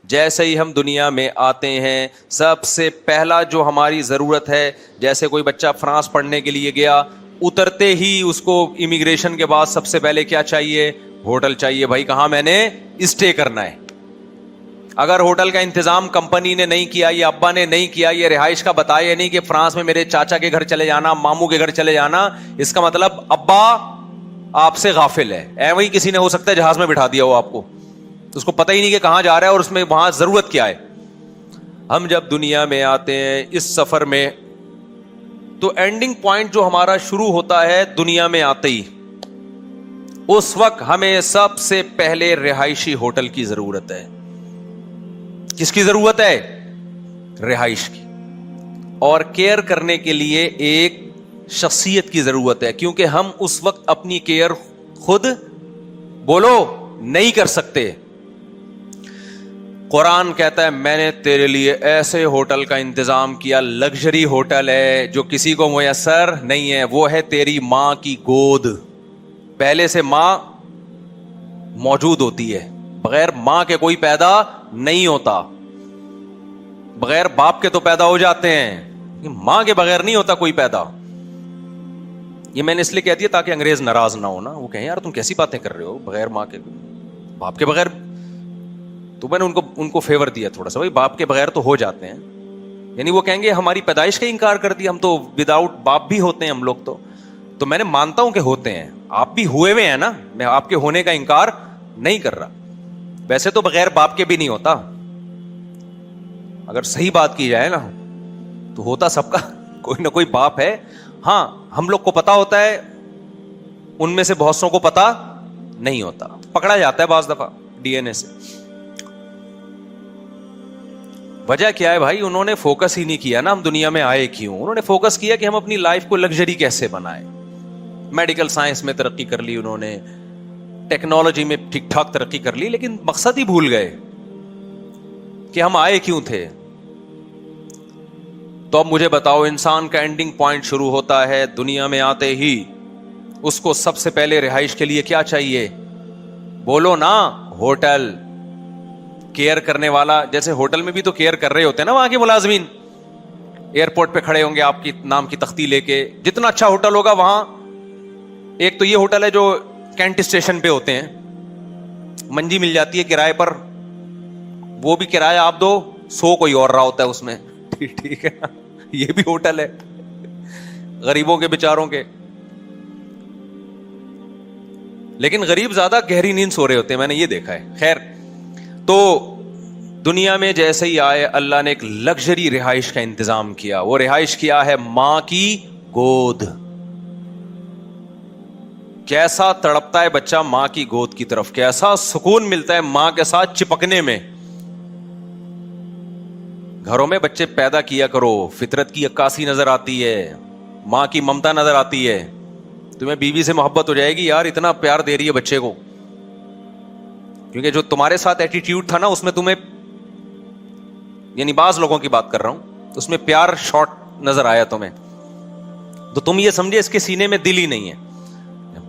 جیسے ہی ہم دنیا میں آتے ہیں سب سے پہلا جو ہماری ضرورت ہے، جیسے کوئی بچہ فرانس پڑھنے کے لیے گیا، اترتے ہی اس کو امیگریشن کے بعد سب سے پہلے کیا چاہیے؟ ہوٹل چاہیے. بھائی کہاں میں نے اسٹے کرنا ہے. اگر ہوٹل کا انتظام کمپنی نے نہیں کیا، یہ ابا نے نہیں کیا، یہ رہائش کا بتایا نہیں کہ فرانس میں میرے چاچا کے گھر چلے جانا، ماموں کے گھر چلے جانا، اس کا مطلب ابا آپ سے غافل ہے. وہی کسی نے ہو سکتا ہے جہاز میں بٹھا دیا ہو آپ کو، اس کو پتہ ہی نہیں کہ کہاں جا رہا ہے اور اس میں وہاں ضرورت کیا ہے. ہم جب دنیا میں آتے ہیں اس سفر میں، تو اینڈنگ پوائنٹ جو ہمارا شروع ہوتا ہے دنیا میں آتے ہی، اس وقت ہمیں سب سے پہلے رہائشی ہوٹل کی ضرورت ہے. کس کی ضرورت ہے؟ رہائش کی. اور کیئر کرنے کے لیے ایک شخصیت کی ضرورت ہے، کیونکہ ہم اس وقت اپنی کیئر خود بولو نہیں کر سکتے. قرآن کہتا ہے میں نے تیرے لیے ایسے ہوٹل کا انتظام کیا، لگژری ہوٹل ہے جو کسی کو میسر نہیں ہے، وہ ہے تیری ماں کی گود. پہلے سے ماں موجود ہوتی ہے، بغیر ماں کے کوئی پیدا نہیں ہوتا. بغیر باپ کے تو پیدا ہو جاتے ہیں، ماں کے بغیر نہیں ہوتا کوئی پیدا. یہ میں نے اس لیے کہہ دیا تاکہ انگریز ناراض نہ ہو نا، وہ کہیں یار تم کیسی باتیں کر رہے ہو، بغیر ماں کے باپ کے بغیر. تو میں نے ان کو فیور دیا تھوڑا سا، بھائی باپ کے بغیر تو ہو جاتے ہیں. یعنی وہ کہیں گے ہماری پیدائش کا انکار کر دیا، ہم تو وداؤٹ باپ بھی ہوتے ہیں ہم لوگ. تو میں نے مانتا ہوں کہ ہوتے ہیں، آپ بھی ہوئے ہوئے ہیں نا، میں آپ کے ہونے کا انکار نہیں کر رہا. ویسے تو بغیر باپ کے بھی نہیں ہوتا، اگر صحیح بات کی جائے نا تو ہوتا سب کا کوئی نہ کوئی باپ ہے. ہاں ہم لوگ کو پتا ہوتا ہے، ان میں سے بہت سو کو پتا نہیں ہوتا، پکڑا جاتا ہے بعض دفعہ ڈی این اے سے. وجہ کیا ہے بھائی؟ انہوں نے فوکس ہی نہیں کیا نا ہم دنیا میں آئے کیوں. انہوں نے فوکس کیا کہ ہم اپنی لائف کو لگژری کیسے بنائیں. میڈیکل سائنس میں ترقی کر لی انہوں نے، ٹیکنالوجی میں ٹھیک ٹھاک ترقی کر لی، لیکن مقصد ہی بھول گئے کہ ہم آئے کیوں تھے. تو اب مجھے بتاؤ، انسان کا اینڈنگ پوائنٹ شروع ہوتا ہے دنیا میں آتے ہی. اس کو سب سے پہلے رہائش کے لیے کیا چاہیے؟ بولو نا، ہوٹل. کیئر کرنے والا، جیسے ہوٹل میں بھی تو کیئر کر رہے ہوتے ہیں نا وہاں کے ملازمین. ایئرپورٹ پہ کھڑے ہوں گے آپ کی نام کی تختی لے کے. جتنا اچھا ہوٹل ہوگا وہاں، ایک تو یہ ہوٹل ہے جو کینٹ اسٹیشن پہ ہوتے ہیں، منجی مل جاتی ہے کرائے پر، وہ بھی کرایہ آپ دو، 100 کوئی اور رہا ہوتا ہے اس میں. ٹھیک ہے نا، یہ بھی ہوٹل ہے غریبوں کے بیچاروں کے. لیکن غریب زیادہ گہری نیند سو رہے ہوتے ہیں، میں نے یہ دیکھا ہے. خیر، تو دنیا میں جیسے ہی آئے اللہ نے ایک لگژری رہائش کا انتظام کیا. وہ رہائش کیا ہے؟ ماں کی گود. کیسا تڑپتا ہے بچہ ماں کی گود کی طرف، کیسا سکون ملتا ہے ماں کے ساتھ چپکنے میں. گھروں میں بچے پیدا کیا کرو، فطرت کی عکاسی نظر آتی ہے، ماں کی ممتا نظر آتی ہے. تمہیں بیوی سے محبت ہو جائے گی، یار اتنا پیار دے رہی ہے بچے کو. کیونکہ جو تمہارے ساتھ ایٹیٹیوڈ تھا نا، اس میں تمہیں، یعنی بعض لوگوں کی بات کر رہا ہوں، اس میں پیار شارٹ نظر آیا تمہیں، تو تم یہ سمجھے اس کے سینے میں دل ہی نہیں ہے.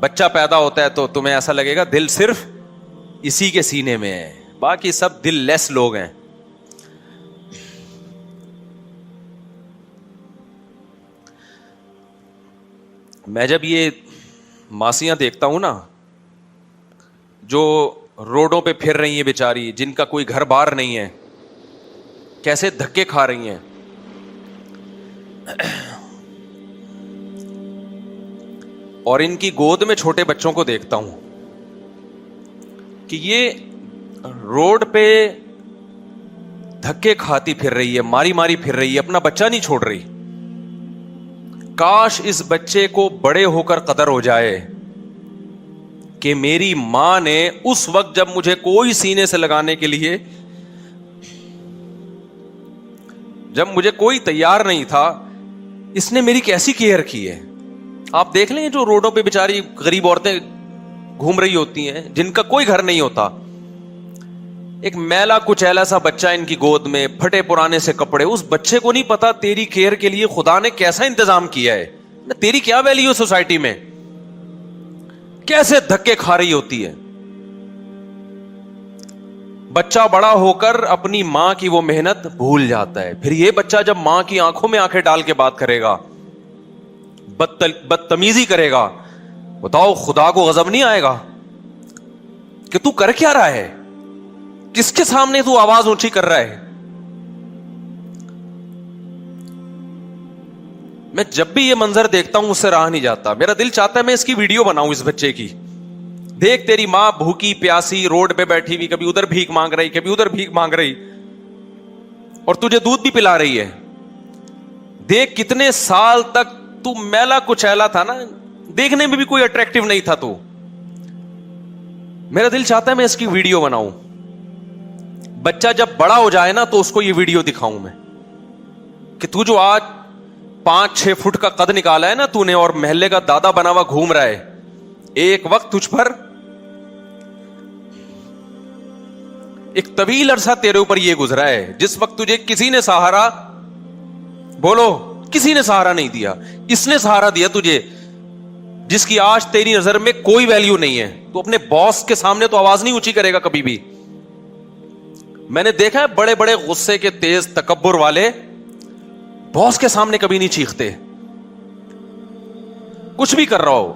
بچہ پیدا ہوتا ہے تو تمہیں ایسا لگے گا دل صرف اسی کے سینے میں ہے، باقی سب دل لیس لوگ ہیں. میں جب یہ ماسیاں دیکھتا ہوں نا جو روڈوں پہ پھر رہی ہیں بیچاری، جن کا کوئی گھر بار نہیں ہے، کیسے دھکے کھا رہی ہیں. اور ان کی گود میں چھوٹے بچوں کو دیکھتا ہوں کہ یہ روڈ پہ دھکے کھاتی پھر رہی ہے، ماری ماری پھر رہی ہے، اپنا بچہ نہیں چھوڑ رہی. کاش اس بچے کو بڑے ہو کر قدر ہو جائے کہ میری ماں نے اس وقت جب مجھے کوئی سینے سے لگانے کے لیے، جب مجھے کوئی تیار نہیں تھا، اس نے میری کیسی کیئر کی ہے. آپ دیکھ لیں جو روڈوں پہ بیچاری غریب عورتیں گھوم رہی ہوتی ہیں، جن کا کوئی گھر نہیں ہوتا، ایک میلا کچیلا سا بچہ ان کی گود میں، پھٹے پرانے سے کپڑے. اس بچے کو نہیں پتا تیری کیئر کے لیے خدا نے کیسا انتظام کیا ہے، تیری کیا ویلیو سوسائٹی میں، کیسے دھکے کھا رہی ہوتی ہے. بچہ بڑا ہو کر اپنی ماں کی وہ محنت بھول جاتا ہے. پھر یہ بچہ جب ماں کی آنکھوں میں آنکھیں ڈال کے بات کرے گا, بدتمیزی کرے گا, بتاؤ خدا کو غضب نہیں آئے گا کہ تو کر کیا رہا ہے؟ کس کے سامنے تو آواز اونچی کر رہا ہے؟ میں جب بھی یہ منظر دیکھتا ہوں اس سے رہا نہیں جاتا. میرا دل چاہتا ہے میں اس کی ویڈیو بناؤں اس بچے کی. دیکھ تیری ماں بھوکی پیاسی روڈ پہ بیٹھی ہوئی, کبھی ادھر بھیک مانگ رہی, کبھی ادھر بھیک مانگ رہی, اور تجھے دودھ بھی پلا رہی ہے. دیکھ کتنے سال تک تو میلا کچیلا تھا نا, دیکھنے میں بھی کوئی اٹریکٹیو نہیں تھا تو. میرا دل چاہتا ہے میں اس کی ویڈیو بناؤں. بچہ جب بڑا ہو جائے نا تو اس کو یہ ویڈیو دکھاؤں میں کہ تو جو آج 5-6 فٹ کا قد نکالا ہے نا تو نے, اور محلے کا دادا بنا ہوا گھوم رہا ہے, ایک وقت تجھ پر ایک طویل عرصہ تیرے اوپر یہ گزرا ہے جس وقت تجھے کسی نے سہارا, بولو کسی نے سہارا نہیں دیا, اس نے سہارا دیا تجھے, جس کی آج تیری نظر میں کوئی ویلیو نہیں ہے. تو اپنے باس کے سامنے تو آواز نہیں اونچی کرے گا کبھی بھی. میں نے دیکھا ہے بڑے بڑے غصے کے تیز تکبر والے باس کے سامنے کبھی نہیں چیختے. کچھ بھی کر رہا ہو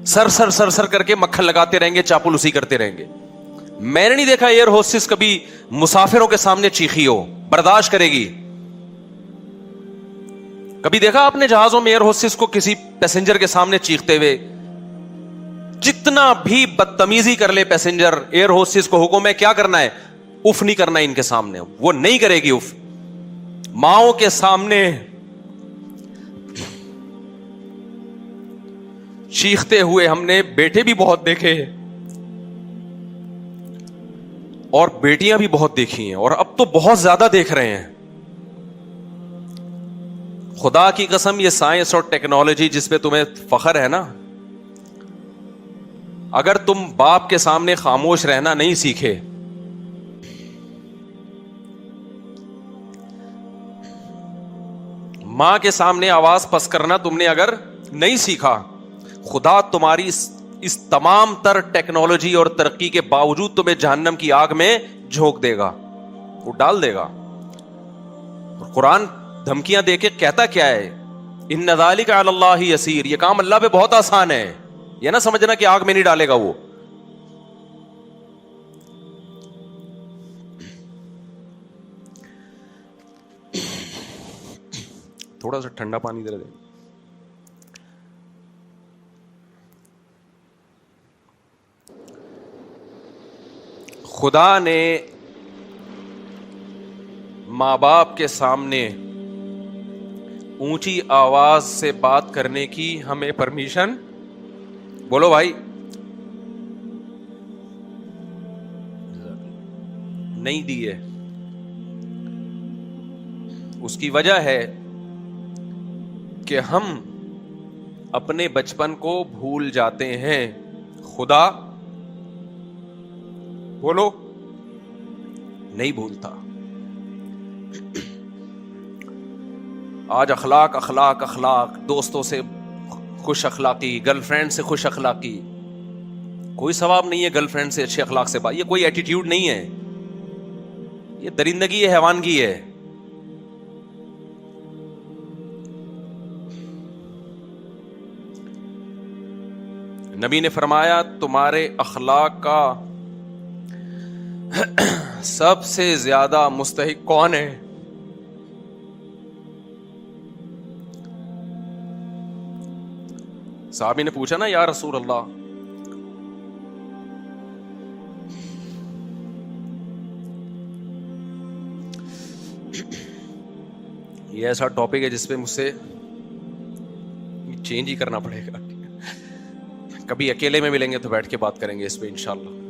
سر سر سر سر کر کے مکھن لگاتے رہیں گے, چاپلوسی کرتے رہیں گے. میں نے نہیں دیکھا ایئر ہوسٹس کبھی مسافروں کے سامنے چیخی ہو, برداشت کرے گی. کبھی دیکھا آپ نے جہازوں میں ایئر ہوسٹس کو کسی پیسنجر کے سامنے چیختے ہوئے؟ جتنا بھی بدتمیزی کر لے پیسنجر, ایئر ہوسٹس کو حکم ہے کیا کرنا ہے, اف نہیں کرنا ان کے سامنے. وہ نہیں کرے گی اف. ماؤں کے سامنے چیختے ہوئے ہم نے بیٹے بھی بہت دیکھے اور بیٹیاں بھی بہت دیکھی ہیں, اور اب تو بہت زیادہ دیکھ رہے ہیں. خدا کی قسم یہ سائنس اور ٹیکنالوجی جس پہ تمہیں فخر ہے نا, اگر تم باپ کے سامنے خاموش رہنا نہیں سیکھے, ماں کے سامنے آواز پس کرنا تم نے اگر نہیں سیکھا, خدا تمہاری اس تمام تر ٹیکنالوجی اور ترقی کے باوجود تمہیں جہنم کی آگ میں جھونک دے گا, وہ ڈال دے گا. قرآن دھمکیاں دے کے کہتا کیا ہے, ان ذالک علی اللہ یسیر, یہ کام اللہ پہ بہت آسان ہے. یہ نہ سمجھنا کہ آگ میں نہیں ڈالے گا وہ. تھوڑا سا ٹھنڈا پانی دے دے. خدا نے ماں باپ کے سامنے اونچی آواز سے بات کرنے کی ہمیں پرمیشن, بولو بھائی, نہیں دی ہے. اس کی وجہ ہے کہ ہم اپنے بچپن کو بھول جاتے ہیں. خدا بولو نہیں بھولتا. آج اخلاق اخلاق اخلاق, دوستوں سے خوش اخلاقی, گرل فرینڈ سے خوش اخلاقی. کوئی ثواب نہیں ہے گرل فرینڈ سے اچھے اخلاق سے بات. یہ کوئی ایٹیٹیوڈ نہیں ہے, یہ درندگی ہے, حیوانگی ہے. نبی نے فرمایا تمہارے اخلاق کا سب سے زیادہ مستحق کون ہے؟ صحابی نے پوچھا نا یا رسول اللہ, یہ ایسا ٹاپک ہے جس پہ مجھ سے چینج ہی کرنا پڑے گا. کبھی اکیلے میں ملیں گے تو بیٹھ کے بات کریں گے اس پہ انشاءاللہ.